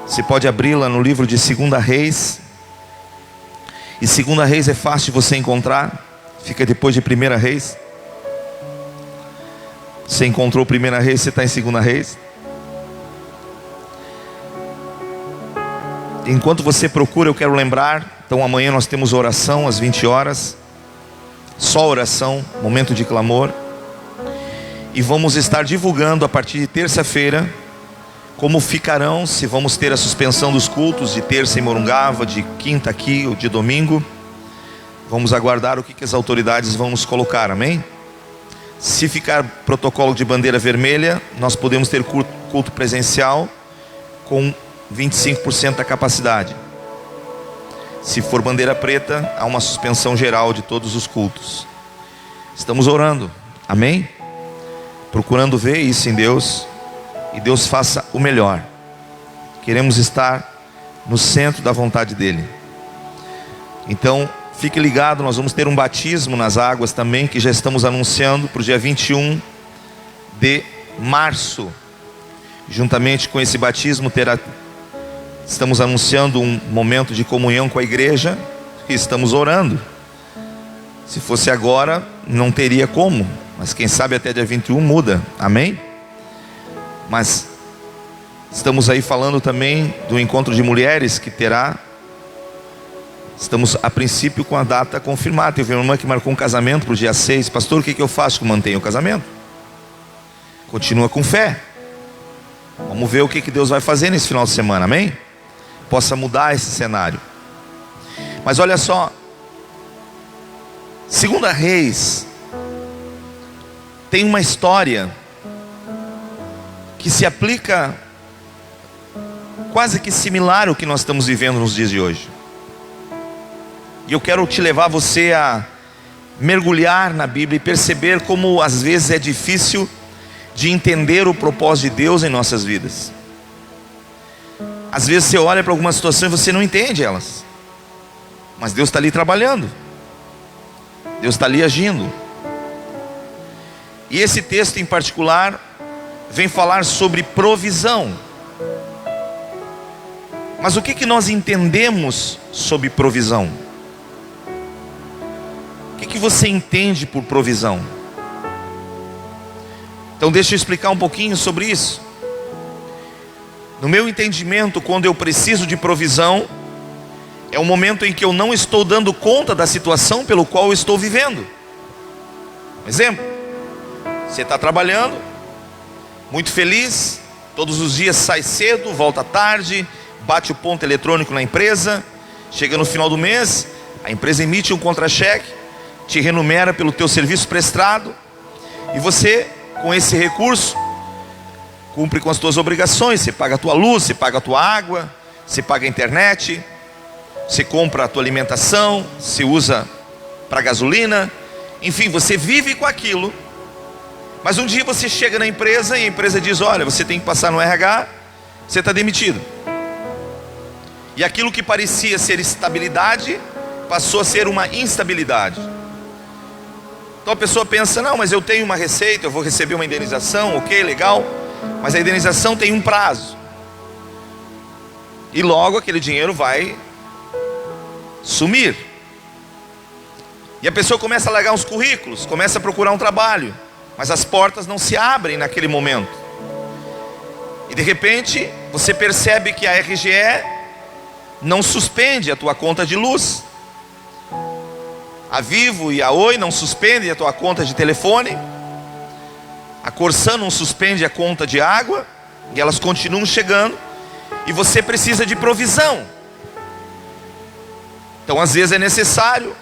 Você pode abri-la no livro de 2 Reis. E 2 Reis é fácil de você encontrar. Fica depois de 1 Reis. Você encontrou 1 Reis, você está em 2 Reis. Enquanto você procura, eu quero lembrar. Então amanhã nós temos oração às 20 horas. Só oração, momento de clamor. E vamos estar divulgando a partir de terça-feira como ficarão, se vamos ter a suspensão dos cultos de terça em Morungava, de quinta aqui ou de domingo. Vamos aguardar o que as autoridades vão nos colocar, amém? Se ficar protocolo de bandeira vermelha, nós podemos ter culto presencial com 25% da capacidade. Se for bandeira preta, há uma suspensão geral de todos os cultos. Estamos orando, amém? Procurando ver isso em Deus, e Deus faça o melhor. Queremos estar no centro da vontade dEle. Então, fique ligado, nós vamos ter um batismo nas águas também, que já estamos anunciando para o dia 21 de março. Juntamente com esse batismo estamos anunciando um momento de comunhão com a igreja, e estamos orando. Se fosse agora, não teria como, mas quem sabe até dia 21 muda, amém? Mas estamos aí falando também do encontro de mulheres que terá. Estamos a princípio com a data confirmada. Teve uma irmã que marcou um casamento para o dia 6. Pastor, o que eu faço que mantenho o casamento? Continua com fé. Vamos ver o que Deus vai fazer nesse final de semana, amém? Possa mudar esse cenário. Mas olha só, 2 Reis tem uma história que se aplica quase que similar ao que nós estamos vivendo nos dias de hoje. E eu quero te levar você a mergulhar na Bíblia e perceber como às vezes é difícil de entender o propósito de Deus em nossas vidas. Às vezes você olha para algumas situações e você não entende elas, mas Deus está ali trabalhando, Deus está ali agindo. E esse texto em particular vem falar sobre provisão. Mas o que nós entendemos sobre provisão? O que você entende por provisão? Então deixa eu explicar um pouquinho sobre isso. No meu entendimento, quando eu preciso de provisão, é o momento em que eu não estou dando conta da situação pelo qual eu estou vivendo. Exemplo, você está trabalhando, muito feliz, todos os dias sai cedo, volta tarde, bate o ponto eletrônico na empresa, chega no final do mês, a empresa emite um contra-cheque, te renumera pelo teu serviço prestado, e você, com esse recurso, cumpre com as tuas obrigações. Você paga a tua luz, você paga a tua água, você paga a internet, você compra a tua alimentação, você usa para gasolina, enfim, você vive com aquilo. Mas um dia você chega na empresa e a empresa diz: olha, você tem que passar no RH, você está demitido. E aquilo que parecia ser estabilidade passou a ser uma instabilidade. Então a pessoa pensa: não, mas eu tenho uma receita, eu vou receber uma indenização, ok, legal. Mas a indenização tem um prazo, e logo aquele dinheiro vai sumir. E a pessoa começa a largar uns currículos, começa a procurar um trabalho, mas as portas não se abrem naquele momento. E de repente você percebe que a RGE não suspende a tua conta de luz, a Vivo e a Oi não suspendem a tua conta de telefone, a Corsan não suspende a conta de água, e elas continuam chegando, e você precisa de provisão. Então às vezes é necessário,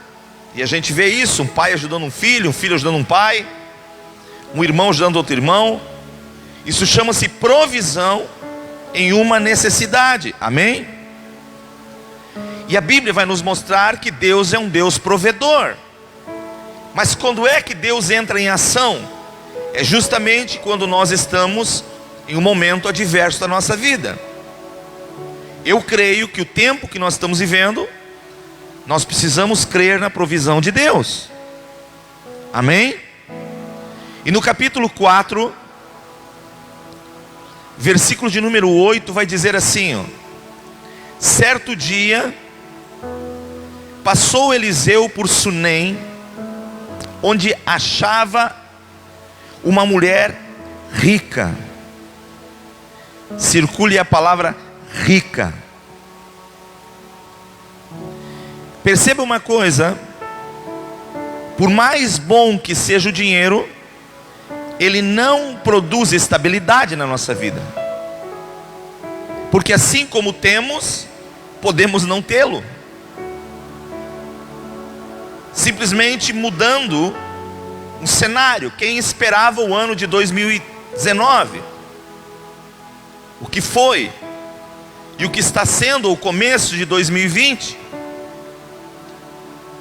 e a gente vê isso, um pai ajudando um filho ajudando um pai, um irmão ajudando outro irmão. Isso chama-se provisão em uma necessidade, amém? E a Bíblia vai nos mostrar que Deus é um Deus provedor. Mas quando é que Deus entra em ação? É justamente quando nós estamos em um momento adverso da nossa vida. Eu creio que o tempo que nós estamos vivendo, nós precisamos crer na provisão de Deus, amém? E no capítulo 4, versículo de número 8, vai dizer assim, ó: Certo dia, passou Eliseu por Sunem, onde achava uma mulher rica. Circule a palavra rica. Perceba uma coisa: por mais bom que seja o dinheiro, ele não produz estabilidade na nossa vida. Porque assim como temos, podemos não tê-lo. Simplesmente mudando um cenário. Quem esperava o ano de 2019? O que foi? E o que está sendo o começo de 2020?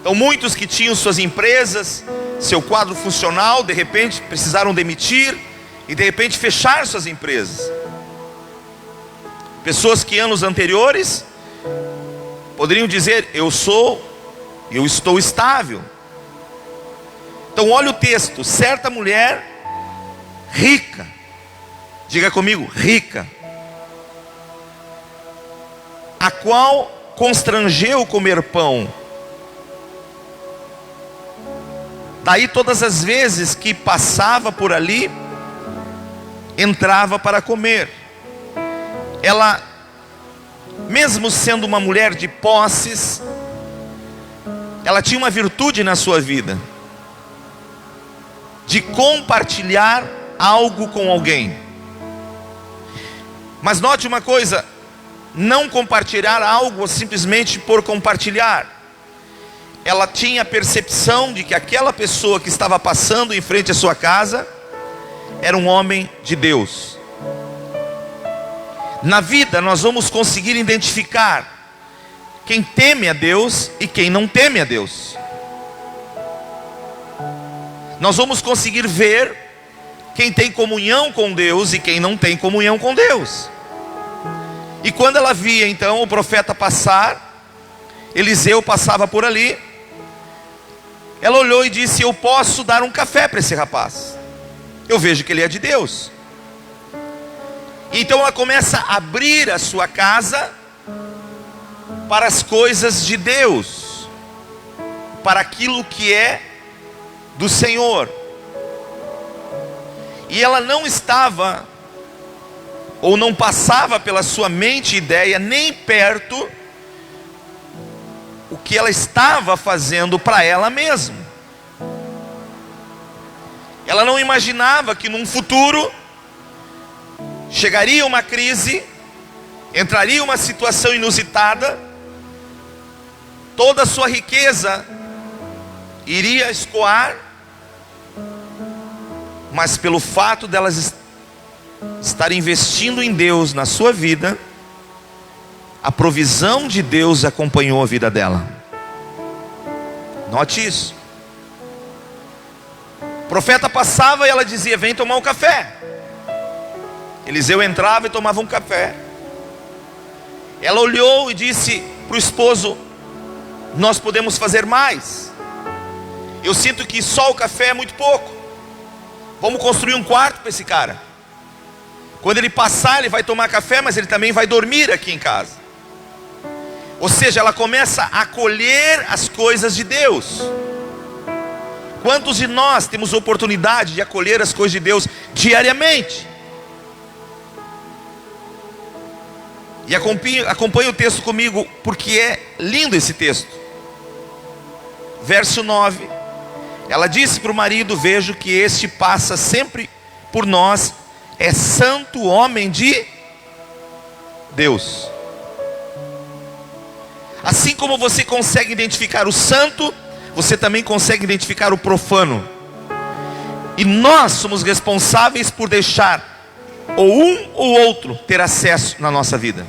Então muitos que tinham suas empresas, seu quadro funcional, de repente precisaram demitir e de repente fechar suas empresas. Pessoas que anos anteriores poderiam dizer: eu estou estável. Então olha o texto: certa mulher rica, diga comigo, rica, a qual constrangeu comer pão. Daí todas as vezes que passava por ali, entrava para comer. Ela, mesmo sendo uma mulher de posses, ela tinha uma virtude na sua vida, de compartilhar algo com alguém. Mas note uma coisa: não compartilhar algo simplesmente por compartilhar. Ela tinha a percepção de que aquela pessoa que estava passando em frente à sua casa era um homem de Deus. Na vida nós vamos conseguir identificar quem teme a Deus e quem não teme a Deus. Nós vamos conseguir ver quem tem comunhão com Deus e quem não tem comunhão com Deus. E quando ela via então o profeta passar, Eliseu passava por ali, ela olhou e disse: eu posso dar um café para esse rapaz, eu vejo que ele é de Deus. Então ela começa a abrir a sua casa para as coisas de Deus, para aquilo que é do Senhor. E ela não estava, ou não passava pela sua mente ideia, nem perto, o que ela estava fazendo para ela mesma. Ela não imaginava que num futuro chegaria uma crise, entraria uma situação inusitada, toda a sua riqueza iria escoar, mas pelo fato delas estar investindo em Deus na sua vida, a provisão de Deus acompanhou a vida dela. Note isso. O profeta passava e ela dizia: vem tomar um café. Eliseu entrava e tomava um café. Ela olhou e disse para o esposo: nós podemos fazer mais. Eu sinto que só o café é muito pouco. Vamos construir um quarto para esse cara. Quando ele passar, ele vai tomar café, mas ele também vai dormir aqui em casa. Ou seja, ela começa a acolher as coisas de Deus. Quantos de nós temos oportunidade de acolher as coisas de Deus diariamente? E acompanhe o texto comigo, porque é lindo esse texto. Verso 9. Ela disse para o marido: vejo que este passa sempre por nós, é santo homem de Deus. Assim como você consegue identificar o santo, você também consegue identificar o profano. E nós somos responsáveis por deixar ou um ou outro ter acesso na nossa vida.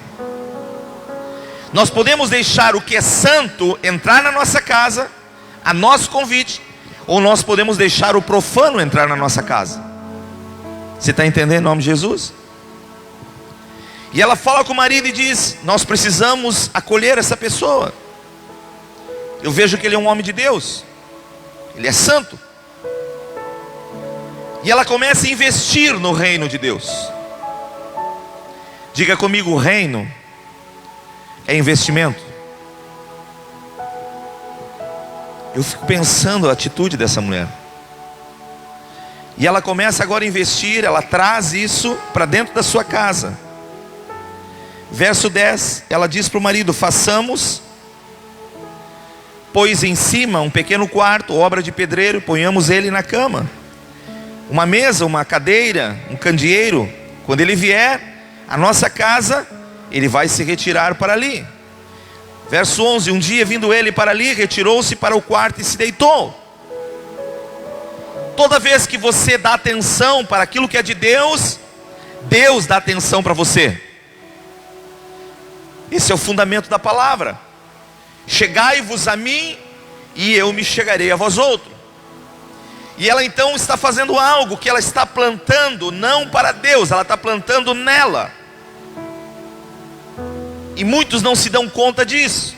Nós podemos deixar o que é santo entrar na nossa casa, a nosso convite, ou nós podemos deixar o profano entrar na nossa casa. Você está entendendo, em nome de Jesus? E ela fala com o marido e diz: nós precisamos acolher essa pessoa. Eu vejo que ele é um homem de Deus, ele é santo. E ela começa a investir no reino de Deus. Diga comigo: reino é investimento. Eu fico pensando a atitude dessa mulher. E ela começa agora a investir, ela traz isso para dentro da sua casa. Verso 10, ela diz para o marido: façamos, pois em cima um pequeno quarto, obra de pedreiro, ponhamos ele na cama. Uma mesa, uma cadeira, um candeeiro. Quando ele vier à nossa casa, ele vai se retirar para ali. Verso 11, um dia vindo ele para ali, retirou-se para o quarto e se deitou. Toda vez que você dá atenção para aquilo que é de Deus, Deus dá atenção para você. Esse é o fundamento da palavra. Chegai-vos a mim, e eu me chegarei a vós outros. E ela então está fazendo algo que ela está plantando, não para Deus, ela está plantando nela. E muitos não se dão conta disso.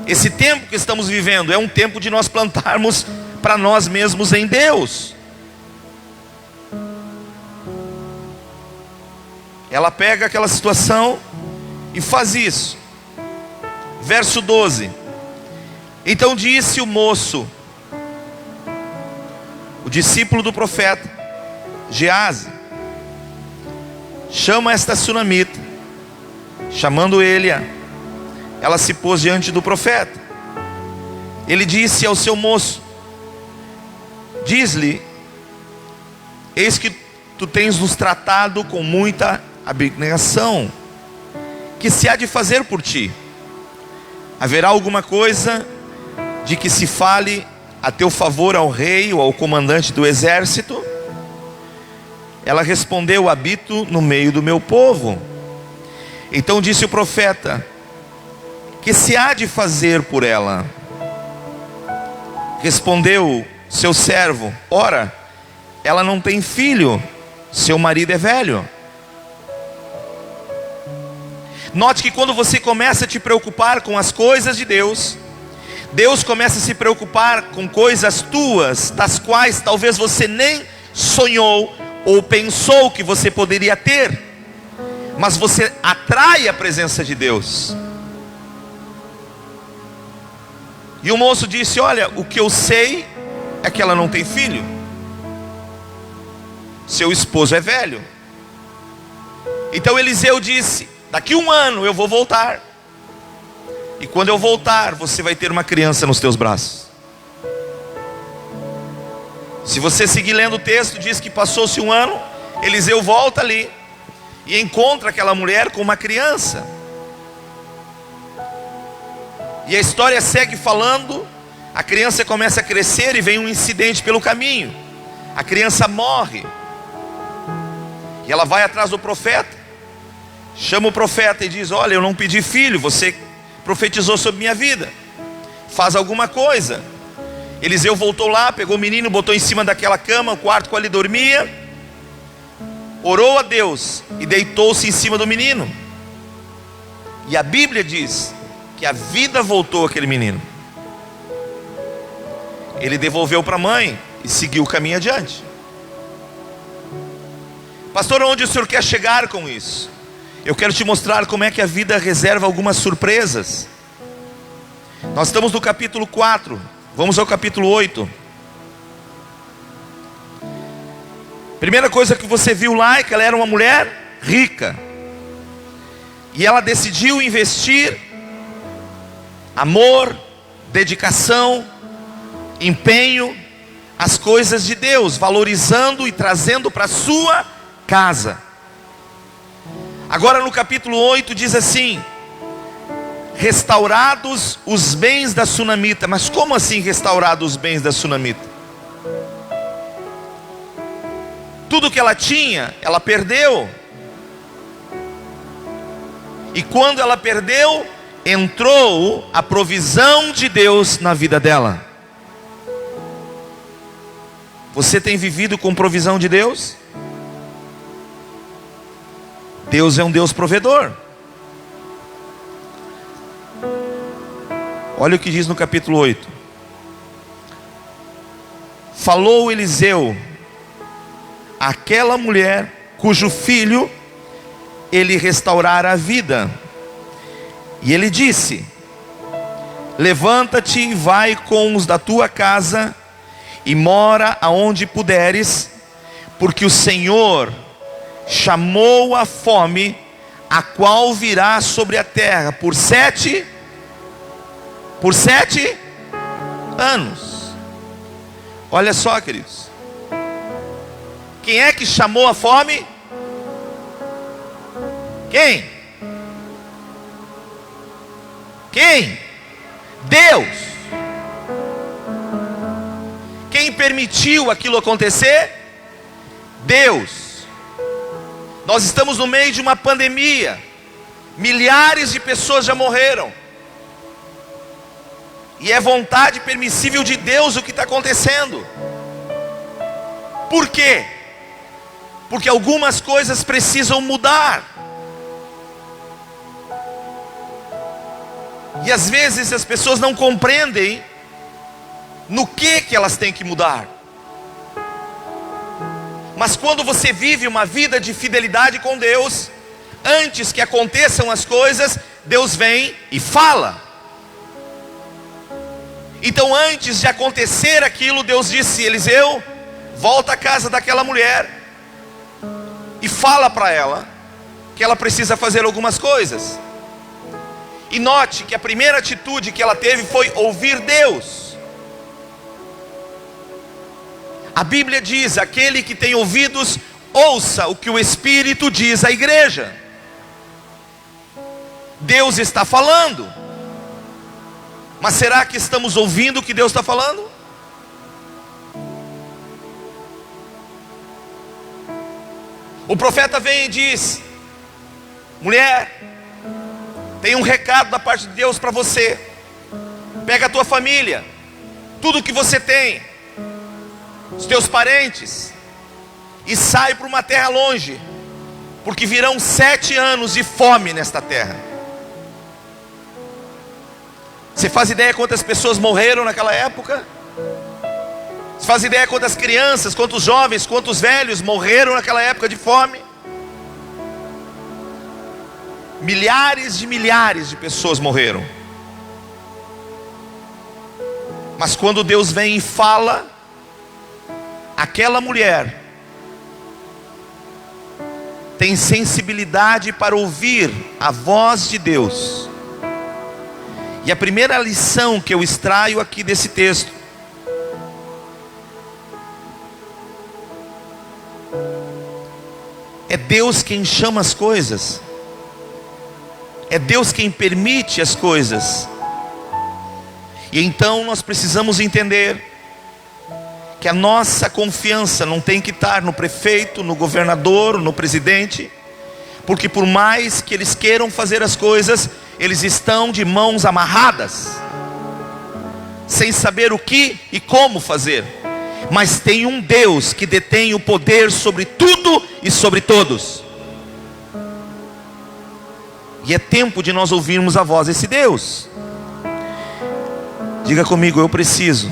Esse tempo que estamos vivendo é um tempo de nós plantarmos para nós mesmos em Deus. Ela pega aquela situação e faz isso. Verso 12. Então disse o moço, o discípulo do profeta Geazi: chama esta sunamita. Chamando ele, ela se pôs diante do profeta. Ele disse ao seu moço: diz-lhe, eis que tu tens nos tratado com muita abnegação. Que se há de fazer por ti? Haverá alguma coisa de que se fale a teu favor ao rei ou ao comandante do exército? Ela respondeu: habito no meio do meu povo. Então disse o profeta: que se há de fazer por ela? Respondeu seu servo: ora, ela não tem filho, seu marido é velho. Note que quando você começa a te preocupar com as coisas de Deus, Deus começa a se preocupar com coisas tuas, das quais talvez você nem sonhou ou pensou que você poderia ter. Mas você atrai a presença de Deus. E o moço disse: olha, o que eu sei é que ela não tem filho, seu esposo é velho. Então Eliseu disse: daqui 1 ano eu vou voltar, e quando eu voltar, você vai ter uma criança nos teus braços. Se você seguir lendo o texto, diz que passou-se 1 ano, Eliseu volta ali e encontra aquela mulher com uma criança. E a história segue falando. A criança começa a crescer e vem um incidente pelo caminho. A criança morre. E ela vai atrás do profeta. Chama o profeta e diz: olha, eu não pedi filho, você profetizou sobre minha vida, faz alguma coisa. Eliseu voltou lá, pegou o menino, botou em cima daquela cama, o quarto que ele dormia, orou a Deus e deitou-se em cima do menino. E a Bíblia diz que a vida voltou àquele menino. Ele devolveu para a mãe e seguiu o caminho adiante. Pastor, onde o senhor quer chegar com isso? Eu quero te mostrar como é que a vida reserva algumas surpresas. Nós estamos no capítulo 4, vamos ao capítulo 8. Primeira coisa que você viu lá é que ela era uma mulher rica. E ela decidiu investir amor, dedicação, empenho, as coisas de Deus, valorizando e trazendo para a sua casa. Agora no capítulo 8 diz assim: restaurados os bens da sunamita. Mas como assim restaurados os bens da sunamita? Tudo que ela tinha, ela perdeu. E quando ela perdeu, entrou a provisão de Deus na vida dela. Você tem vivido com provisão de Deus? Deus é um Deus provedor. Olha o que diz no capítulo 8. Falou Eliseu àquela mulher cujo filho ele restaurara a vida. E ele disse: levanta-te e vai com os da tua casa e mora aonde puderes, porque o Senhor chamou a fome, a qual virá sobre a terra por 7 anos. Olha só, queridos, quem é que chamou a fome? Quem? Deus. Quem permitiu aquilo acontecer? Deus. Nós estamos no meio de uma pandemia. Milhares de pessoas já morreram. E é vontade permissível de Deus o que está acontecendo. Por quê? Porque algumas coisas precisam mudar. E às vezes as pessoas não compreendem no que elas têm que mudar. Mas quando você vive uma vida de fidelidade com Deus, antes que aconteçam as coisas, Deus vem e fala. Então antes de acontecer aquilo, Deus disse: Eliseu, volta à casa daquela mulher e fala para ela que ela precisa fazer algumas coisas. E note que a primeira atitude que ela teve foi ouvir Deus. A Bíblia diz: aquele que tem ouvidos, ouça o que o Espírito diz à igreja. Deus está falando. Mas será que estamos ouvindo o que Deus está falando? O profeta vem e diz: mulher, tem um recado da parte de Deus para você. Pega a tua família, tudo que você tem, os teus parentes, e sai para uma terra longe, porque virão 7 anos de fome nesta terra. Você faz ideia quantas pessoas morreram naquela época? Você faz ideia quantas crianças, quantos jovens, quantos velhos morreram naquela época de fome? Milhares de pessoas morreram. Mas quando Deus vem e fala, aquela mulher tem sensibilidade para ouvir a voz de Deus. E a primeira lição que eu extraio aqui desse texto é Deus quem chama as coisas. É Deus quem permite as coisas. E então nós precisamos entender que a nossa confiança não tem que estar no prefeito, no governador, no presidente, porque por mais que eles queiram fazer as coisas, eles estão de mãos amarradas, sem saber o que e como fazer. Mas tem um Deus que detém o poder sobre tudo e sobre todos. E é tempo de nós ouvirmos a voz desse Deus. Diga comigo: eu preciso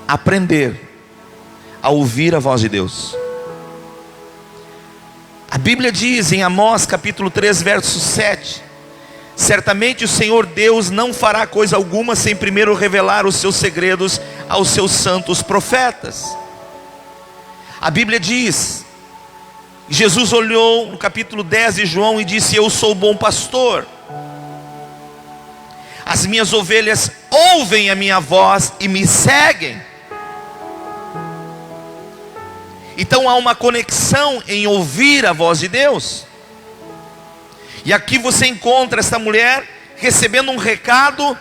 aprender a ouvir a voz de Deus. A Bíblia diz em Amós capítulo 3 verso 7: certamente o Senhor Deus não fará coisa alguma sem primeiro revelar os seus segredos aos seus santos profetas. A Bíblia diz, Jesus olhou no capítulo 10 de João e disse: eu sou o bom pastor, as minhas ovelhas ouvem a minha voz e me seguem. Então há uma conexão em ouvir a voz de Deus. E aqui você encontra essa mulher recebendo um recado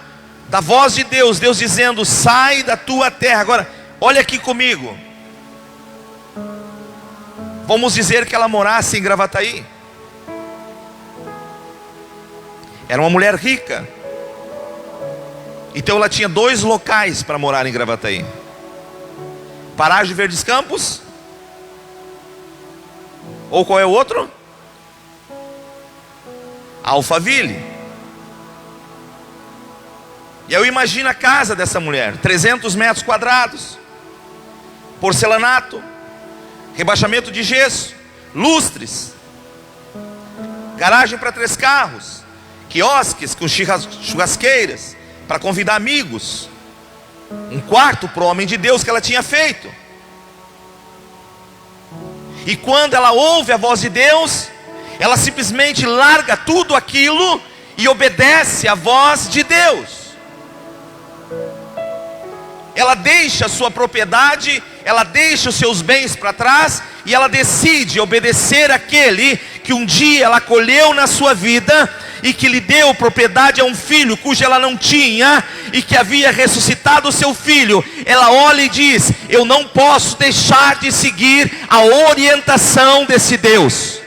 da voz de Deus. Deus dizendo: sai da tua terra. Agora, olha aqui comigo. Vamos dizer que ela morasse em Gravataí. Era uma mulher rica. Então ela tinha 2 locais para morar em Gravataí: Paraje Verdes Campos, ou qual é o outro? Alphaville. E eu imagino a casa dessa mulher: 300 metros quadrados, porcelanato, rebaixamento de gesso, lustres, garagem para 3 carros, quiosques com churrasqueiras para convidar amigos. Um quarto para o homem de Deus que ela tinha feito. E quando ela ouve a voz de Deus, ela simplesmente larga tudo aquilo e obedece à voz de Deus. Ela deixa a sua propriedade, ela deixa os seus bens para trás e ela decide obedecer àquele que um dia ela acolheu na sua vida e que lhe deu propriedade a um filho cujo ela não tinha e que havia ressuscitado o seu filho. Ela olha e diz: eu não posso deixar de seguir a orientação desse Deus.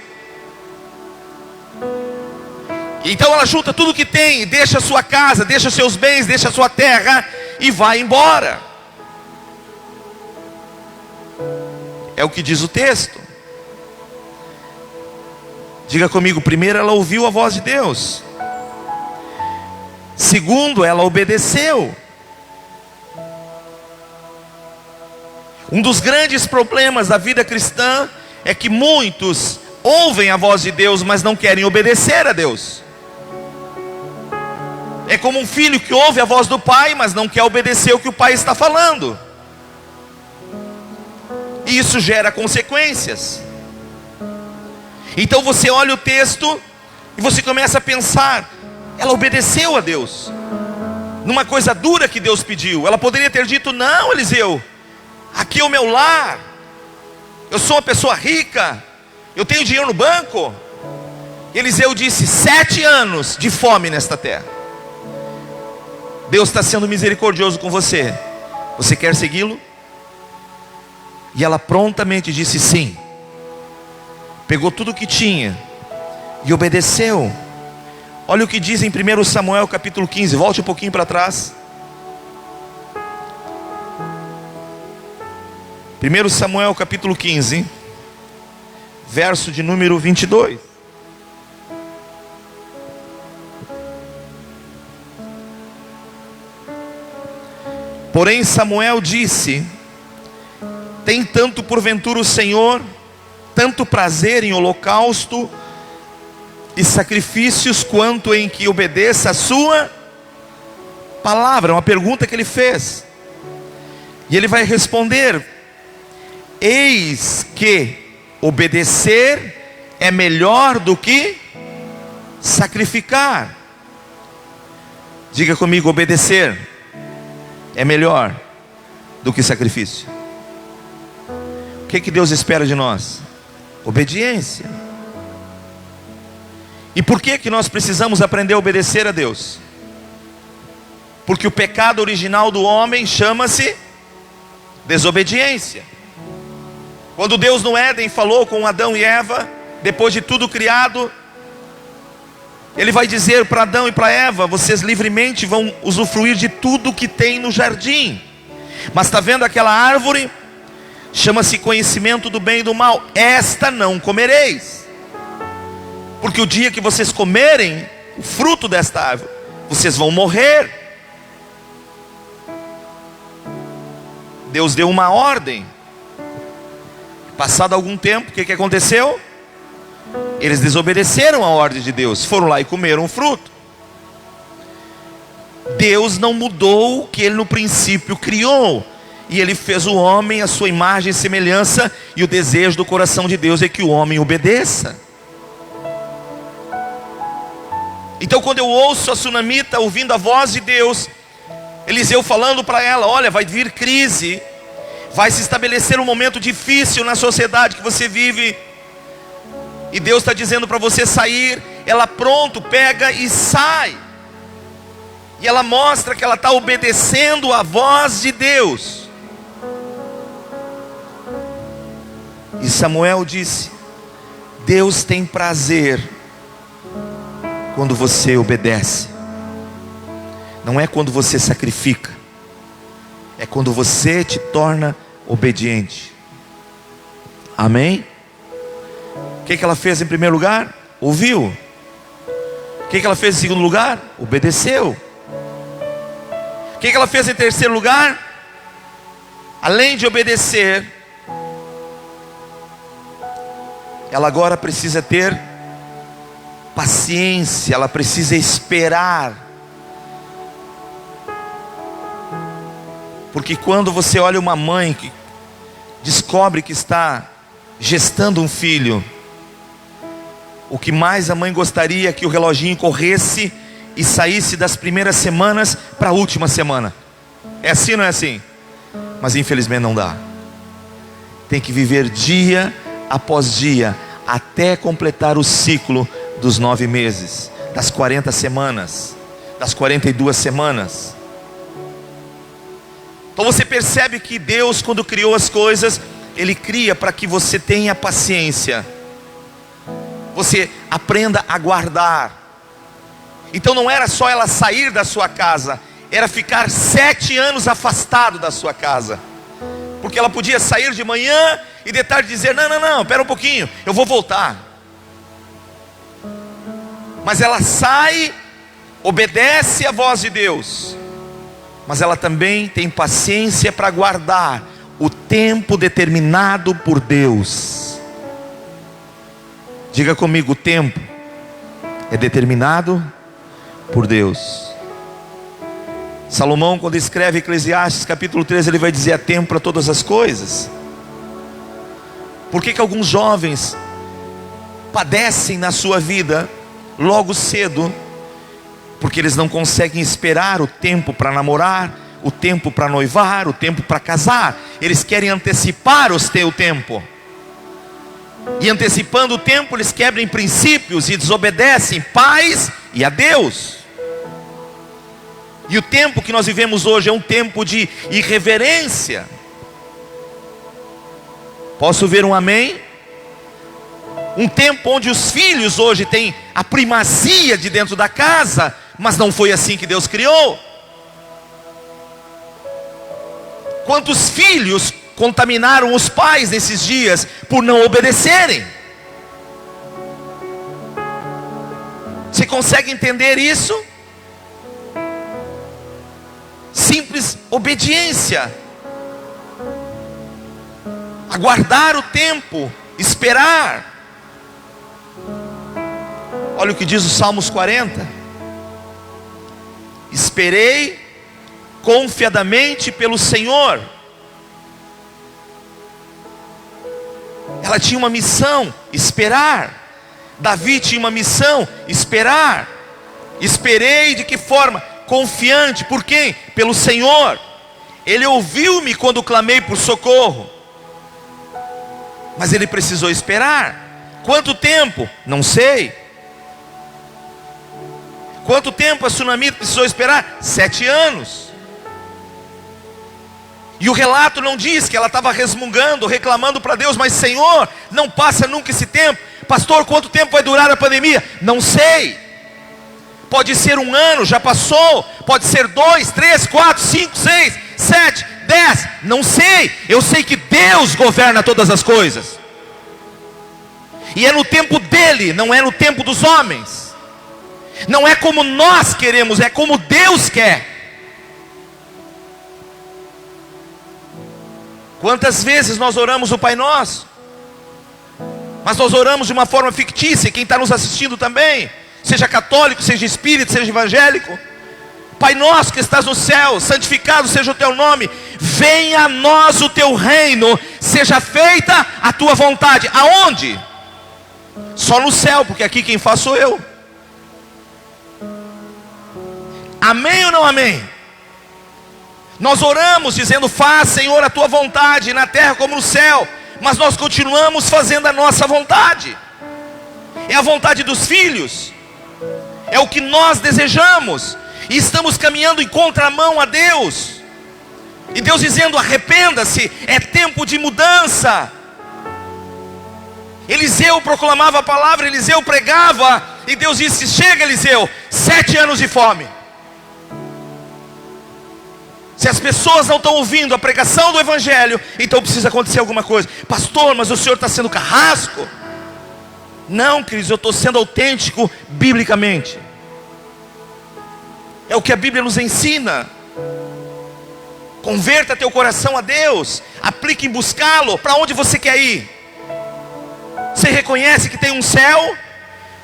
Então ela junta tudo que tem, deixa a sua casa, deixa os seus bens, deixa a sua terra e vai embora. É o que diz o texto. Diga comigo: primeiro, ela ouviu a voz de Deus. Segundo, ela obedeceu. Um dos grandes problemas da vida cristã é que muitos ouvem a voz de Deus, mas não querem obedecer a Deus. É como um filho que ouve a voz do pai, mas não quer obedecer o que o pai está falando. E isso gera consequências. Então você olha o texto e você começa a pensar: ela obedeceu a Deus numa coisa dura que Deus pediu. Ela poderia ter dito: não, Eliseu, aqui é o meu lar, eu sou uma pessoa rica, eu tenho dinheiro no banco. Eliseu disse: 7 anos de fome nesta terra. Deus está sendo misericordioso com você. Você quer segui-lo? E ela prontamente disse sim. Pegou tudo o que tinha e obedeceu. Olha o que diz em 1 Samuel capítulo 15. Volte um pouquinho para trás. 1 Samuel capítulo 15, verso de número 22. Porém Samuel disse: tem tanto porventura o Senhor tanto prazer em holocausto e sacrifícios, quanto em que obedeça a sua palavra? Uma pergunta que ele fez. E ele vai responder: eis que obedecer é melhor do que sacrificar. Diga comigo: obedecer é melhor do que sacrifício. O que Deus espera de nós? Obediência. E por que nós precisamos aprender a obedecer a Deus? Porque o pecado original do homem chama-se desobediência. Quando Deus no Éden falou com Adão e Eva, depois de tudo criado, Ele vai dizer para Adão e para Eva: vocês livremente vão usufruir de tudo que tem no jardim. Mas está vendo aquela árvore? Chama-se conhecimento do bem e do mal. Esta não comereis, porque o dia que vocês comerem o fruto desta árvore, vocês vão morrer. Deus deu uma ordem. Passado algum tempo, o que aconteceu? Eles desobedeceram a ordem de Deus, foram lá e comeram o fruto. Deus não mudou o que Ele no princípio criou. E Ele fez o homem à sua imagem e semelhança. E o desejo do coração de Deus é que o homem obedeça. Então quando eu ouço a sunamita ouvindo a voz de Deus, Eliseu falando para ela: olha, vai vir crise, vai se estabelecer um momento difícil na sociedade que você vive, e Deus está dizendo para você sair. Ela pronto, pega e sai. E ela mostra que ela está obedecendo a voz de Deus. E Samuel disse: Deus tem prazer quando você obedece. Não é quando você sacrifica, é quando você te torna obediente. Amém? O que ela fez em primeiro lugar? Ouviu. O que ela fez em segundo lugar? Obedeceu. O que ela fez em terceiro lugar? Além de obedecer, ela agora precisa ter paciência, ela precisa esperar. Porque quando você olha uma mãe que descobre que está gestando um filho, o que mais a mãe gostaria é que o reloginho corresse e saísse das primeiras semanas para a última semana. É assim ou não é assim? Mas infelizmente não dá. Tem que viver dia após dia, até completar o ciclo dos 9 meses, das 40 semanas, das 42 semanas. Então você percebe que Deus, quando criou as coisas, Ele cria para que você tenha paciência, você aprenda a guardar. Então não era só ela sair da sua casa, era ficar 7 anos afastado da sua casa. Porque ela podia sair de manhã e de tarde dizer: não, espera um pouquinho, eu vou voltar. Mas ela sai, obedece à voz de Deus, mas ela também tem paciência para guardar o tempo determinado por Deus. Diga comigo: o tempo é determinado por Deus. Salomão, quando escreve Eclesiastes capítulo 13, ele vai dizer: há tempo para todas as coisas. Por que alguns jovens padecem na sua vida logo cedo? Porque eles não conseguem esperar o tempo para namorar, o tempo para noivar, o tempo para casar. Eles querem antecipar o tempo. E antecipando o tempo, eles quebram princípios e desobedecem pais e a Deus. E o tempo que nós vivemos hoje é um tempo de irreverência. Posso ver um amém? Um tempo onde os filhos hoje têm a primazia de dentro da casa, mas não foi assim que Deus criou. Quantos filhos contaminaram os pais nesses dias por não obedecerem? Você consegue entender isso? Simples obediência, aguardar o tempo, esperar. Olha o que diz o Salmos 40: esperei confiadamente pelo Senhor. Ela tinha uma missão: esperar. Davi tinha uma missão: esperar. Esperei de que forma? Confiante. Por quem? Pelo Senhor. Ele ouviu-me quando clamei por socorro. Mas ele precisou esperar. Quanto tempo? Não sei. Quanto tempo a Sunamita precisou esperar? 7 anos. E o relato não diz que ela estava resmungando, reclamando para Deus: mas Senhor, não passa nunca esse tempo. Pastor, quanto tempo vai durar a pandemia? Não sei. Pode ser 1 ano, já passou. Pode ser 2, 3, 4, 5, 6, 7, 10. Não sei. Eu sei que Deus governa todas as coisas. E é no tempo dele, não é no tempo dos homens. Não é como nós queremos, é como Deus quer. Quantas vezes nós oramos o Pai Nosso, mas nós oramos de uma forma fictícia. Quem está nos assistindo também, seja católico, seja espírita, seja evangélico: Pai nosso que estás no céu, santificado seja o teu nome, venha a nós o teu reino, seja feita a tua vontade. Aonde? Só no céu, porque aqui quem faz sou eu. Amém ou não amém? Nós oramos dizendo: faz, Senhor, a tua vontade na terra como no céu. Mas nós continuamos fazendo a nossa vontade. É a vontade dos filhos, é o que nós desejamos, e estamos caminhando em contramão a Deus. E Deus dizendo: arrependa-se, é tempo de mudança. Eliseu proclamava a palavra, Eliseu pregava, e Deus disse: chega, Eliseu, 7 anos de fome. Se as pessoas não estão ouvindo a pregação do Evangelho, então precisa acontecer alguma coisa. Pastor, mas o senhor está sendo carrasco? Não, queridos, eu estou sendo autêntico biblicamente. É o que a Bíblia nos ensina. Converta teu coração a Deus, aplique em buscá-lo. Para onde você quer ir? Você reconhece que tem um céu?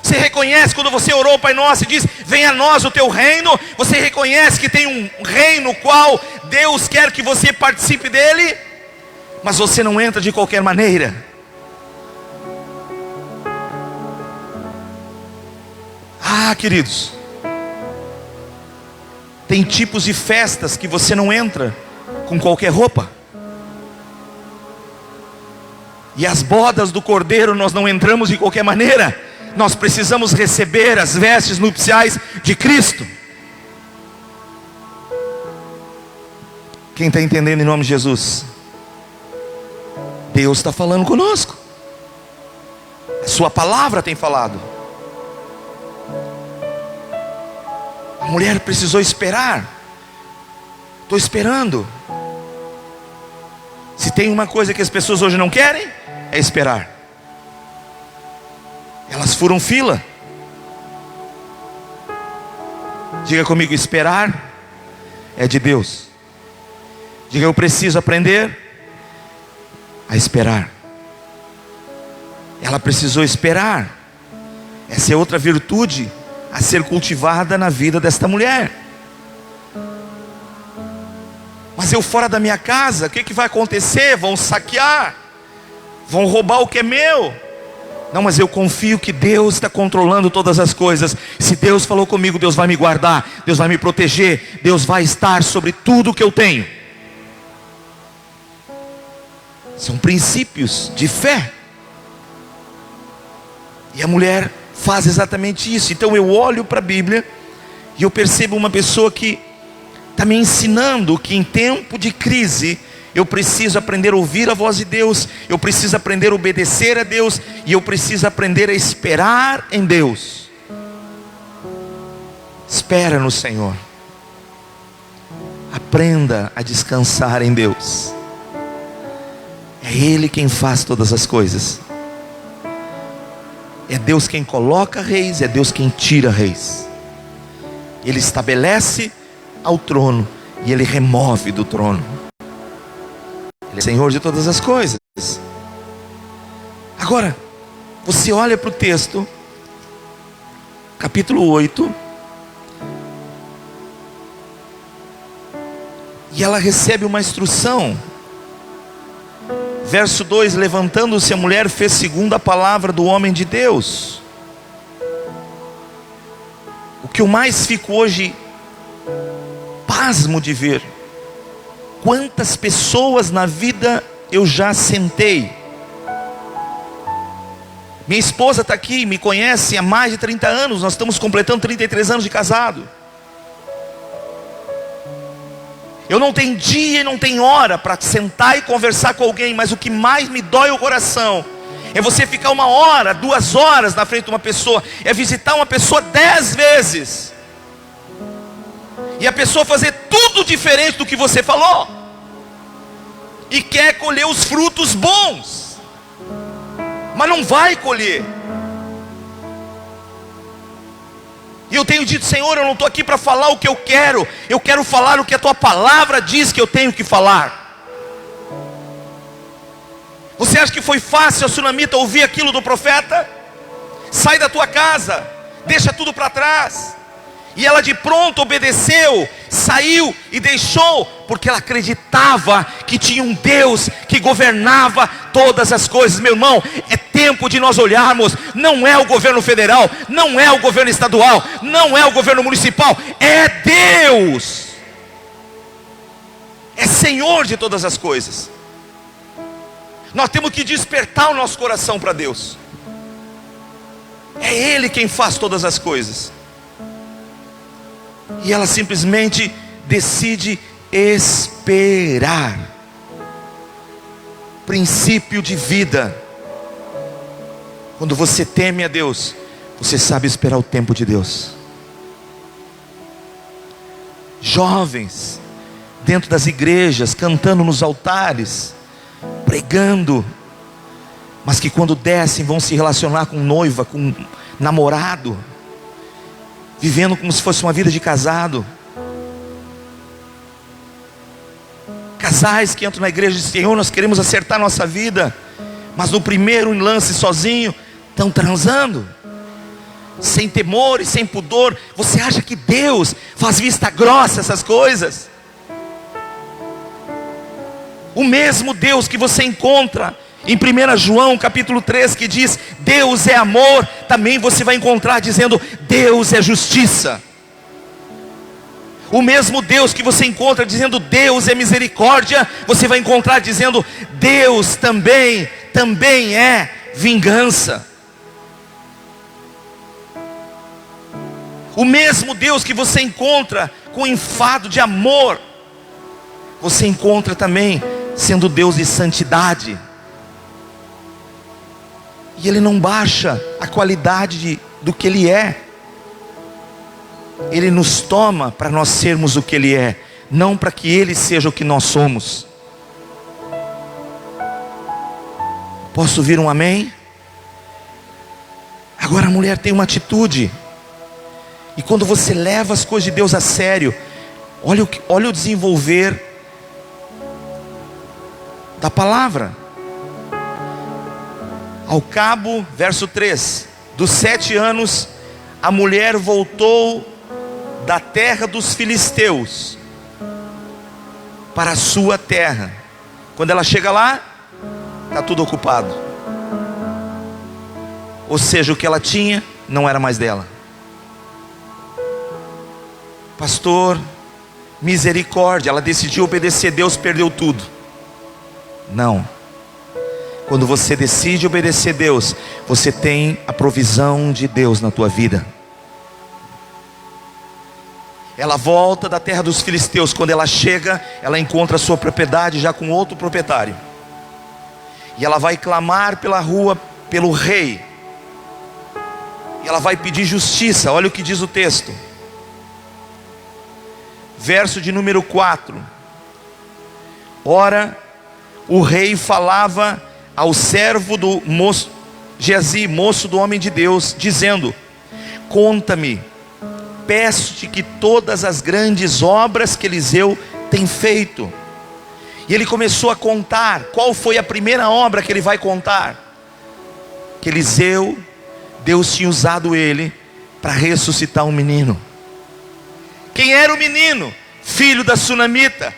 Você reconhece quando você orou o Pai Nosso e diz: venha a nós o teu reino. Você reconhece que tem um reino qual Deus quer que você participe dele, mas você não entra de qualquer maneira. Ah, queridos, tem tipos de festas que você não entra com qualquer roupa. E as bodas do Cordeiro nós não entramos de qualquer maneira. Nós precisamos receber as vestes nupciais de Cristo. Quem está entendendo em nome de Jesus? Deus está falando conosco. A sua palavra tem falado. A mulher precisou esperar. Estou esperando. Se tem uma coisa que as pessoas hoje não querem, é esperar. Elas furam fila. Diga comigo: esperar é de Deus. Diga: eu preciso aprender a esperar. Ela precisou esperar. Essa é outra virtude a ser cultivada na vida desta mulher. Mas eu fora da minha casa, o que vai acontecer? Vão saquear, vão roubar o que é meu. Não, mas eu confio que Deus está controlando todas as coisas. Se Deus falou comigo, Deus vai me guardar, Deus vai me proteger, Deus vai estar sobre tudo que eu tenho. São princípios de fé. E a mulher faz exatamente isso. Então eu olho para a Bíblia e eu percebo uma pessoa que está me ensinando que em tempo de crise eu preciso aprender a ouvir a voz de Deus, eu preciso aprender a obedecer a Deus, e eu preciso aprender a esperar em Deus. Espera no Senhor. Aprenda a descansar em Deus. É Ele quem faz todas as coisas. É Deus quem coloca reis, é Deus quem tira reis. Ele estabelece ao trono e Ele remove do trono. Ele é Senhor de todas as coisas. Agora, você olha para o texto, capítulo 8, e ela recebe uma instrução. Verso 2: levantando-se a mulher, fez segundo a palavra do homem de Deus. O que eu mais fico hoje pasmo de ver: quantas pessoas na vida eu já sentei. Minha esposa está aqui, me conhece há mais de 30 anos, nós estamos completando 33 anos de casado. Eu não tenho dia e não tenho hora para sentar e conversar com alguém, mas o que mais me dói o coração é você ficar 1 hora, 2 horas na frente de uma pessoa, é visitar uma pessoa 10 vezes, e a pessoa fazer tudo diferente do que você falou, e quer colher os frutos bons, mas não vai colher. E eu tenho dito: Senhor, eu não estou aqui para falar o que eu quero falar o que a Tua palavra diz que eu tenho que falar. Você acha que foi fácil a sunamita ouvir aquilo do profeta? Sai da tua casa, deixa tudo para trás. E ela de pronto obedeceu, saiu e deixou, porque ela acreditava que tinha um Deus que governava todas as coisas. Meu irmão, é tempo de nós olharmos. Não é o governo federal, não é o governo estadual, não é o governo municipal, é Deus. É Senhor de todas as coisas. Nós temos que despertar o nosso coração para Deus. É Ele quem faz todas as coisas. E ela simplesmente decide esperar. Princípio de vida. Quando você teme a Deus, você sabe esperar o tempo de Deus. Jovens, dentro das igrejas, cantando nos altares, pregando, mas que quando descem vão se relacionar com noiva, com namorado, vivendo como se fosse uma vida de casado. Casais que entram na igreja e dizem: Senhor, nós queremos acertar nossa vida, mas no primeiro lance sozinho, estão transando. sem temor e sem pudor. Você acha que Deus faz vista grossa essas coisas? O mesmo Deus que você encontra em 1 João capítulo 3, que diz Deus é amor, também você vai encontrar dizendo Deus é justiça. O mesmo Deus que você encontra dizendo Deus é misericórdia, você vai encontrar dizendo Deus também é vingança. O mesmo Deus que você encontra com enfado de amor, você encontra também sendo Deus de santidade. E Ele não baixa a qualidade do que Ele é. Ele nos toma para nós sermos o que Ele é, não para que Ele seja o que nós somos. Posso ouvir um amém? Agora a mulher tem uma atitude. E quando você leva as coisas de Deus a sério, olha o desenvolver da palavra. Ao cabo, verso 3, dos 7 anos, a mulher voltou da terra dos filisteus para a sua terra. Quando ela chega lá, está tudo ocupado. Ou seja, o que ela tinha não era mais dela. Pastor, misericórdia, ela decidiu obedecer a Deus, perdeu tudo. Não. Quando você decide obedecer a Deus, você tem a provisão de Deus na tua vida. Ela volta da terra dos filisteus. Quando ela chega, ela encontra a sua propriedade já com outro proprietário. E ela vai clamar pela rua, pelo rei. E ela vai pedir justiça. Olha o que diz o texto. Verso de número 4. Ora, o rei falava ao servo do moço, Geazi, moço do homem de Deus, dizendo: conta-me, peço-te que todas as grandes obras que Eliseu tem feito. E ele começou a contar. Qual foi a primeira obra que ele vai contar? Que Eliseu, Deus tinha usado ele para ressuscitar um menino. Quem era o menino? Filho da sunamita.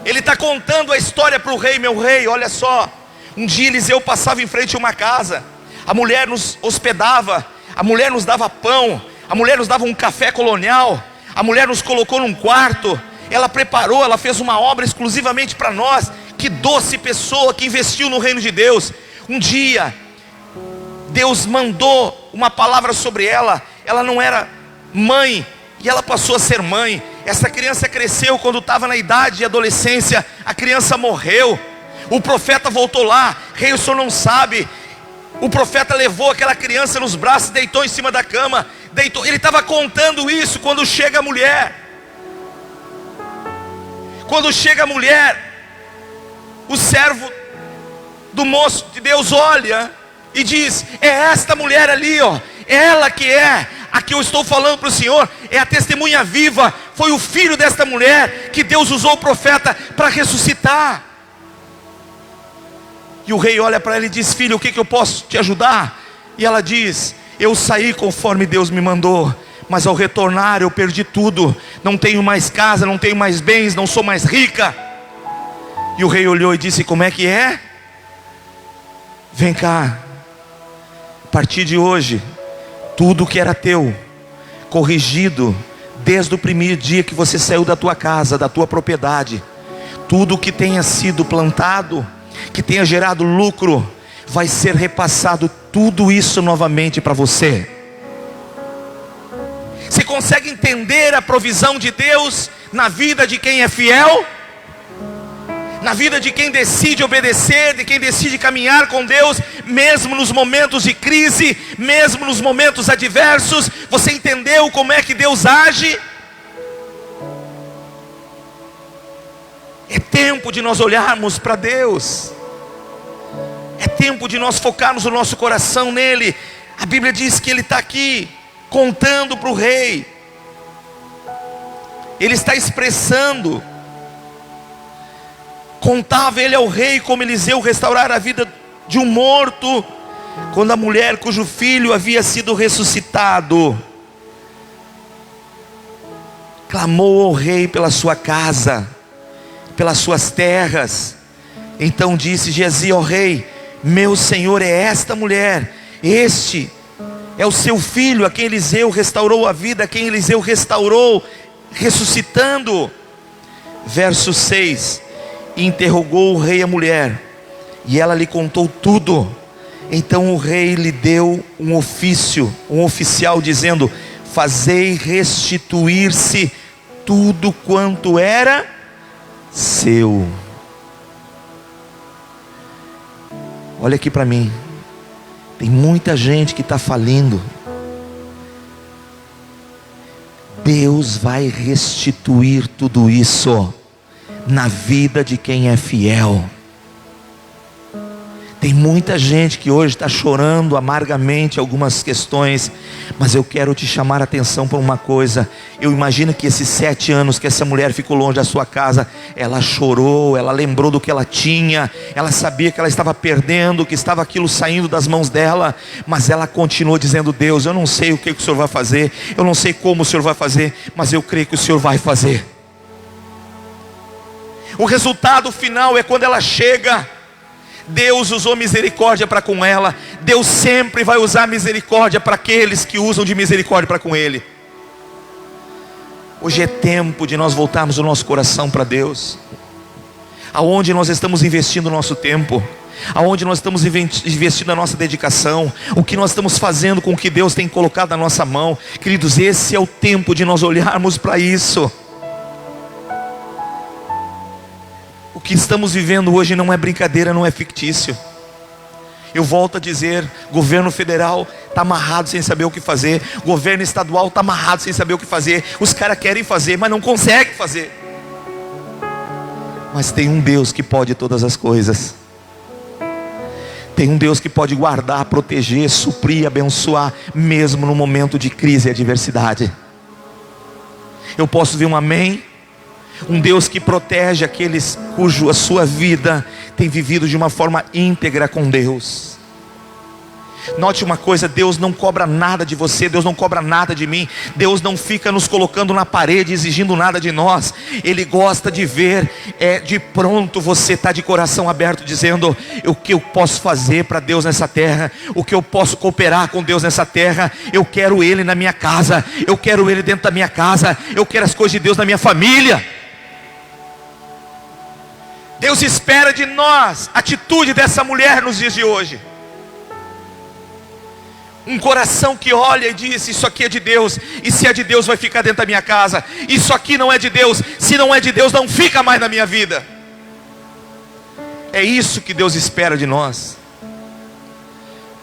Ele está contando a história para o rei. Meu rei, olha só, um dia Eliseu passava em frente a uma casa, a mulher nos hospedava, a mulher nos dava pão, a mulher nos dava um café colonial, a mulher nos colocou num quarto, ela preparou, ela fez uma obra exclusivamente para nós. Que doce pessoa que investiu no reino de Deus. Um dia Deus mandou uma palavra sobre ela. Ela não era mãe e ela passou a ser mãe. Essa criança cresceu. Quando estava na idade de adolescência, a criança morreu. O profeta voltou lá. Rei, o senhor não sabe. O profeta levou aquela criança nos braços, deitou em cima da cama, deitou. Ele estava contando isso quando chega a mulher. Quando chega a mulher, o servo do moço de Deus olha e diz: é esta mulher ali, ó, ela que é a que eu estou falando para o senhor, é a testemunha viva. Foi o filho desta mulher que Deus usou o profeta para ressuscitar. E o rei olha para ela e diz: filho, o que eu posso te ajudar? E ela diz: eu saí conforme Deus me mandou, mas ao retornar eu perdi tudo. Não tenho mais casa, não tenho mais bens, não sou mais rica. E o rei olhou e disse: como é que é? Vem cá, a partir de hoje, tudo que era teu, corrigido, desde o primeiro dia que você saiu da tua casa, da tua propriedade, tudo que tenha sido plantado, que tenha gerado lucro, vai ser repassado tudo isso novamente para você. Você consegue entender a provisão de Deus na vida de quem é fiel? Na vida de quem decide obedecer, de quem decide caminhar com Deus, mesmo nos momentos de crise, mesmo nos momentos adversos. Você entendeu como é que Deus age? É tempo de nós olharmos para Deus. É tempo de nós focarmos o nosso coração nele. A Bíblia diz que ele está aqui contando para o rei. Ele está expressando. Contava ele ao rei como Eliseu restaurar a vida de um morto. quando a mulher cujo filho havia sido ressuscitado clamou ao rei pela sua casa, pelas suas terras, então disse Geazi ao rei: meu senhor, é esta mulher, este é o seu filho, a quem Eliseu restaurou a vida, a quem Eliseu restaurou, ressuscitando. Verso 6: interrogou o rei a mulher, e ela lhe contou tudo. Então o rei lhe deu um oficial, dizendo: fazei restituir-se tudo quanto era seu. Olha aqui para mim, tem muita gente que está falindo. Deus vai restituir tudo isso na vida de quem é fiel. Tem muita gente que hoje está chorando amargamente algumas questões, mas eu quero te chamar a atenção para uma coisa. Eu imagino que esses 7 anos que essa mulher ficou longe da sua casa, ela chorou, ela lembrou do que ela tinha, ela sabia que ela estava perdendo, que estava aquilo saindo das mãos dela, mas ela continuou dizendo: Deus, eu não sei o que o Senhor vai fazer, eu não sei como o Senhor vai fazer, mas eu creio que o Senhor vai fazer. O resultado final é quando ela chega. Deus usou misericórdia para com ela. Deus sempre vai usar misericórdia para aqueles que usam de misericórdia para com Ele. Hoje é tempo de nós voltarmos o nosso coração para Deus. Aonde nós estamos investindo o nosso tempo? Aonde nós estamos investindo a nossa dedicação? O que nós estamos fazendo com o que Deus tem colocado na nossa mão? Queridos, esse é o tempo de nós olharmos para isso. O que estamos vivendo hoje não é brincadeira, não é fictício. Eu volto a dizer, governo federal está amarrado sem saber o que fazer, governo estadual está amarrado sem saber o que fazer. Os caras querem fazer, mas não conseguem fazer. Mas tem um Deus que pode todas as coisas. Tem um Deus que pode guardar, proteger, suprir, abençoar, mesmo no momento de crise e adversidade. Eu posso ver um amém? Um Deus que protege aqueles cuja a sua vida tem vivido de uma forma íntegra com Deus. Note uma coisa: Deus não cobra nada de você, Deus não cobra nada de mim. Deus não fica nos colocando na parede exigindo nada de nós. Ele gosta de ver de pronto você está de coração aberto, dizendo: o que eu posso fazer para Deus nessa terra, o que eu posso cooperar com Deus nessa terra. Eu quero Ele na minha casa, eu quero Ele dentro da minha casa, eu quero as coisas de Deus na minha família. Deus espera de nós a atitude dessa mulher nos dias de hoje. Um coração que olha e diz: isso aqui é de Deus, e se é de Deus vai ficar dentro da minha casa. Isso aqui não é de Deus, se não é de Deus não fica mais na minha vida. É isso que Deus espera de nós.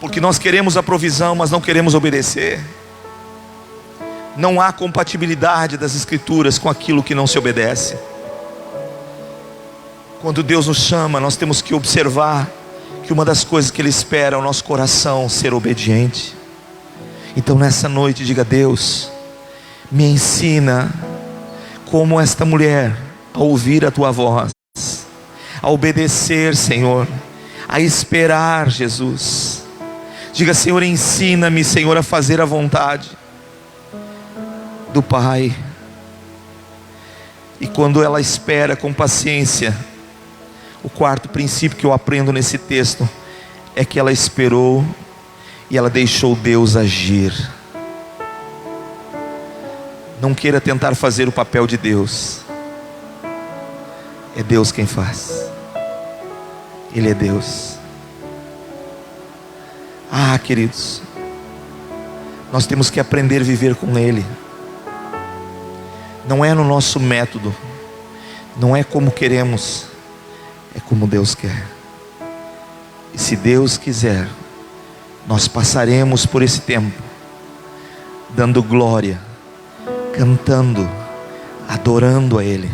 Porque nós queremos a provisão, mas não queremos obedecer. Não há compatibilidade das Escrituras com aquilo que não se obedece. Quando Deus nos chama, nós temos que observar que uma das coisas que Ele espera é o nosso coração ser obediente. Então nessa noite diga: Deus, me ensina como esta mulher a ouvir a Tua voz, a obedecer, Senhor, a esperar, Jesus. Diga: Senhor, ensina-me, Senhor, a fazer a vontade do Pai. E quando ela espera com paciência, o quarto princípio que eu aprendo nesse texto é que ela esperou e ela deixou Deus agir. Não queira tentar fazer o papel de Deus. É Deus quem faz. Ele é Deus. Ah, queridos, nós temos que aprender a viver com Ele. Não é no nosso método, não é como queremos, é como Deus quer. E se Deus quiser, nós passaremos por esse tempo dando glória, cantando, adorando a Ele.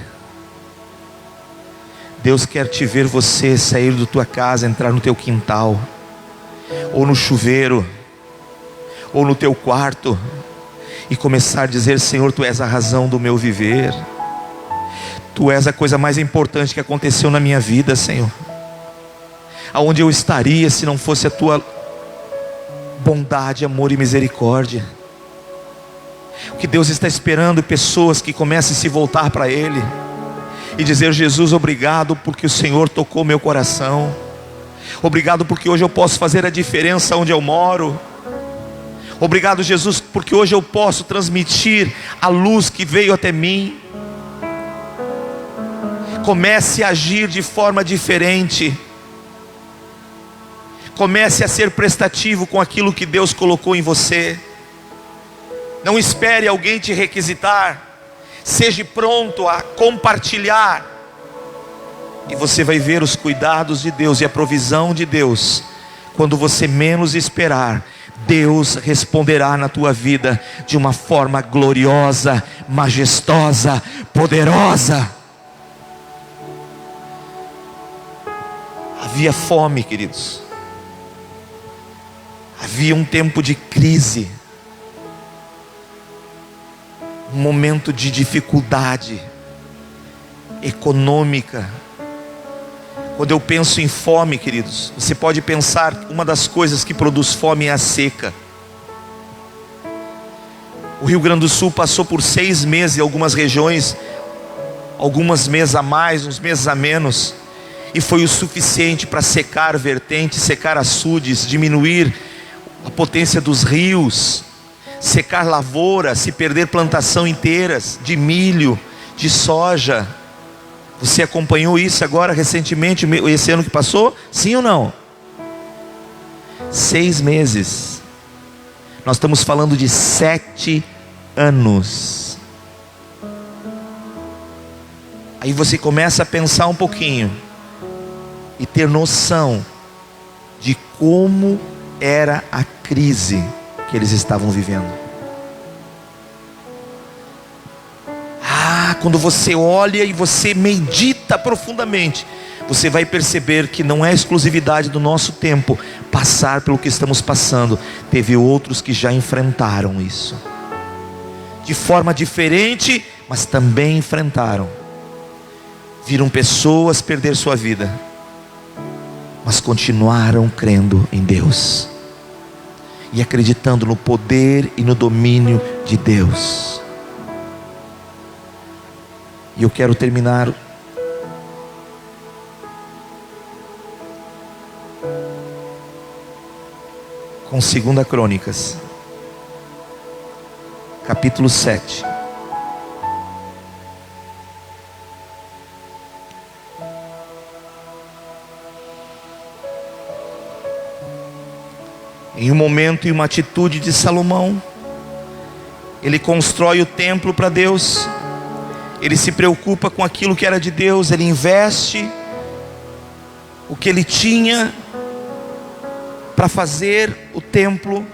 Deus quer te ver você sair da tua casa, entrar no teu quintal, ou no chuveiro, ou no teu quarto, e começar a dizer: Senhor, Tu és a razão do meu viver. Tu és a coisa mais importante que aconteceu na minha vida, Senhor. Aonde eu estaria se não fosse a Tua bondade, amor e misericórdia. O que Deus está esperando é pessoas que comecem a se voltar para Ele e dizer: Jesus, obrigado porque o Senhor tocou meu coração. Obrigado porque hoje eu posso fazer a diferença onde eu moro. Obrigado, Jesus, porque hoje eu posso transmitir a luz que veio até mim. Comece a agir de forma diferente. Comece a ser prestativo com aquilo que Deus colocou em você. Não espere alguém te requisitar. Seja pronto a compartilhar. E você vai ver os cuidados de Deus e a provisão de Deus. Quando você menos esperar, Deus responderá na tua vida de uma forma gloriosa, majestosa, poderosa. Havia fome, queridos. Havia um tempo de crise, um momento de dificuldade econômica. Quando eu penso em fome, queridos, você pode pensar, uma das coisas que produz fome é a seca. O Rio Grande do Sul passou por 6 meses em algumas regiões, algumas meses a mais, uns meses a menos, e foi o suficiente para secar vertentes, secar açudes, diminuir a potência dos rios, secar lavoura, se perder plantação inteiras de milho, de soja. Você acompanhou isso agora recentemente, esse ano que passou? Sim ou não? 6 meses. Nós estamos falando de 7 anos. Aí você começa a pensar um pouquinho e ter noção de como era a crise que eles estavam vivendo. Quando você olha e você medita profundamente, você vai perceber que não é exclusividade do nosso tempo passar pelo que estamos passando. Teve outros que já enfrentaram isso de forma diferente, mas também enfrentaram. Viram pessoas perder sua vida, mas continuaram crendo em Deus e acreditando no poder e no domínio de Deus. E eu quero terminar com 2 Crônicas, capítulo 7. Em um momento e uma atitude de Salomão, ele constrói o templo para Deus. Ele se preocupa com aquilo que era de Deus. Ele investe o que ele tinha para fazer o templo.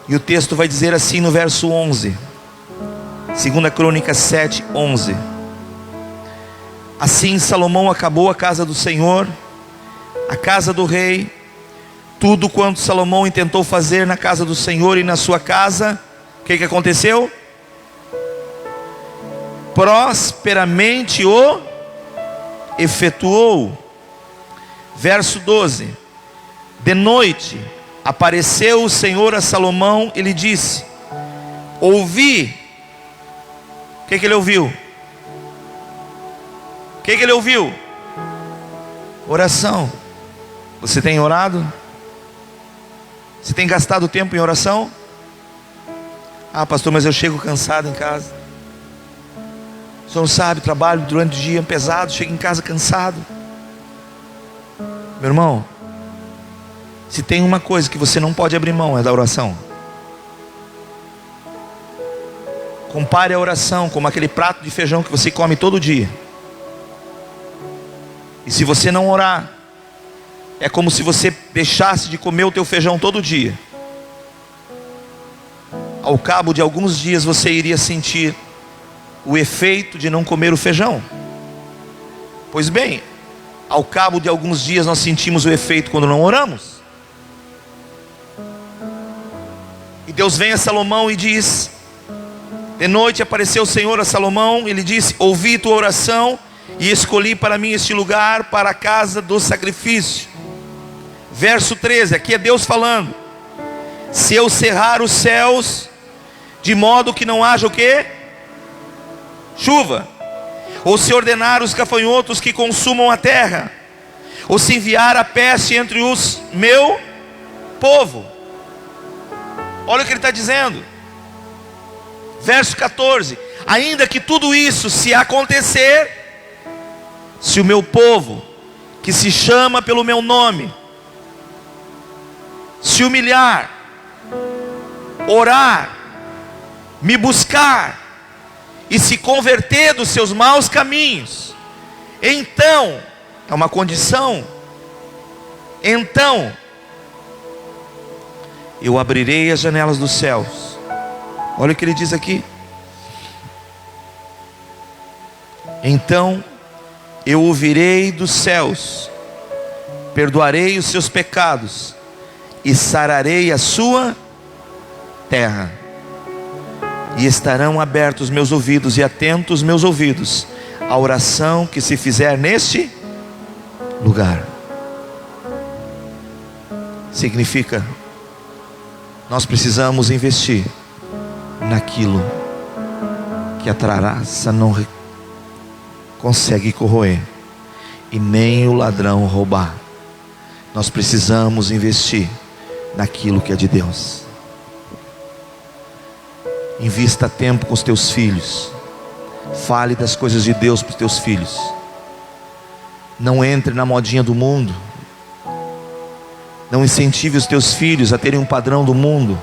E o texto vai dizer assim no verso 11, 2 Crônicas 7, 11. Assim Salomão acabou a casa do Senhor, a casa do rei, tudo quanto Salomão intentou fazer na casa do Senhor e na sua casa. O que aconteceu? Prosperamente o efetuou. Verso 12. De noite apareceu o Senhor a Salomão e lhe disse: ouvi. O que ele ouviu? O que ele ouviu? Oração. Você tem orado? Você tem gastado tempo em oração? Ah, pastor, mas eu chego cansado em casa. O senhor não sabe, trabalho durante o dia pesado, chego em casa cansado. Meu irmão, se tem uma coisa que você não pode abrir mão, é da oração. Compare a oração como aquele prato de feijão que você come todo dia. E se você não orar, é como se você deixasse de comer o teu feijão todo dia. Ao cabo de alguns dias você iria sentir o efeito de não comer o feijão. Pois bem, ao cabo de alguns dias nós sentimos o efeito quando não oramos. E Deus vem a Salomão e diz: de noite apareceu o Senhor a Salomão, ele disse: ouvi tua oração e escolhi para mim este lugar para a casa do sacrifício. Verso 13, aqui é Deus falando. Se eu cerrar os céus, de modo que não haja o quê? Chuva. Ou se ordenar os gafanhotos que consumam a terra, ou se enviar a peste entre os meu povo. Olha o que ele está dizendo. Verso 14: ainda que tudo isso se acontecer, se o meu povo, que se chama pelo meu nome, se humilhar, orar, me buscar e se converter dos seus maus caminhos, então, é uma condição, então eu abrirei as janelas dos céus. Olha o que ele diz aqui. Então eu ouvirei dos céus, perdoarei os seus pecados e sararei a sua terra. E estarão abertos meus ouvidos e atentos meus ouvidos à oração que se fizer neste lugar. Significa, nós precisamos investir naquilo que a traça não consegue corroer e nem o ladrão roubar. Nós precisamos investir naquilo que é de Deus. Invista tempo com os teus filhos. Fale das coisas de Deus para os teus filhos. Não entre na modinha do mundo. Não incentive os teus filhos a terem um padrão do mundo.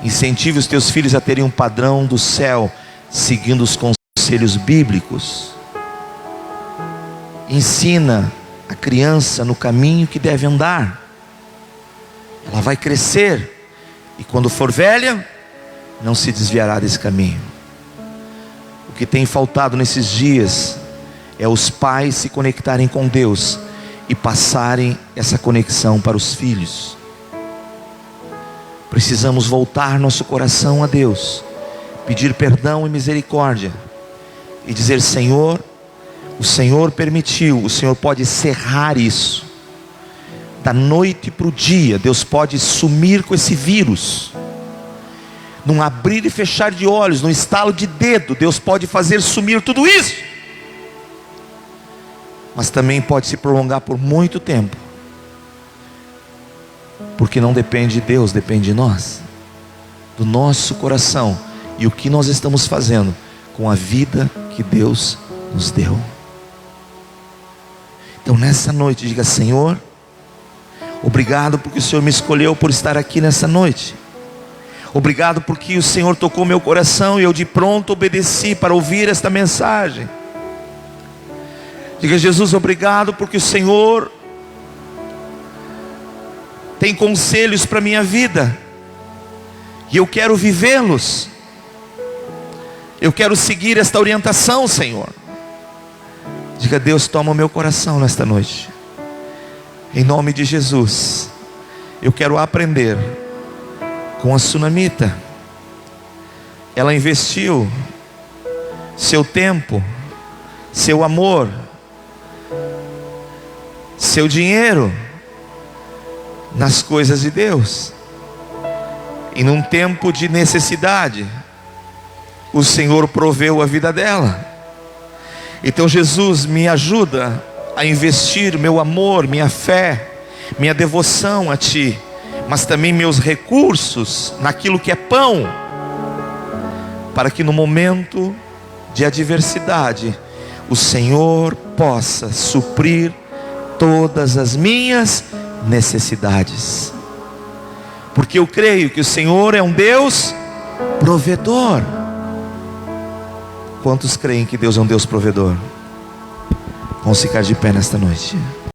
Incentive os teus filhos a terem um padrão do céu, seguindo os conselhos bíblicos. Ensina a criança no caminho que deve andar. Ela vai crescer, e quando for velha, não se desviará desse caminho. O que tem faltado nesses dias é os pais se conectarem com Deus e passarem essa conexão para os filhos. Precisamos voltar nosso coração a Deus, pedir perdão e misericórdia e dizer: Senhor, o Senhor permitiu, o Senhor pode cerrar isso. Da noite para o dia, Deus pode sumir com esse vírus. Num abrir e fechar de olhos, num estalo de dedo, Deus pode fazer sumir tudo isso. Mas também pode se prolongar por muito tempo, porque não depende de Deus, depende de nós, do nosso coração e o que nós estamos fazendo com a vida que Deus nos deu. Então nessa noite diga: Senhor, obrigado porque o Senhor me escolheu por estar aqui nessa noite. Obrigado porque o Senhor tocou meu coração e eu de pronto obedeci para ouvir esta mensagem. Diga: Jesus, obrigado porque o Senhor tem conselhos para a minha vida e eu quero vivê-los. Eu quero seguir esta orientação, Senhor. Diga: Deus, toma o meu coração nesta noite. Em nome de Jesus, eu quero aprender com a sunamita. Ela investiu seu tempo, seu amor, seu dinheiro nas coisas de Deus. E num tempo de necessidade, o Senhor proveu a vida dela. Então, Jesus, me ajuda a investir meu amor, minha fé, minha devoção a Ti, mas também meus recursos naquilo que é pão, para que no momento de adversidade o Senhor possa suprir todas as minhas necessidades, porque eu creio que o Senhor é um Deus provedor. Quantos creem que Deus é um Deus provedor? Vamos ficar de pé nesta noite.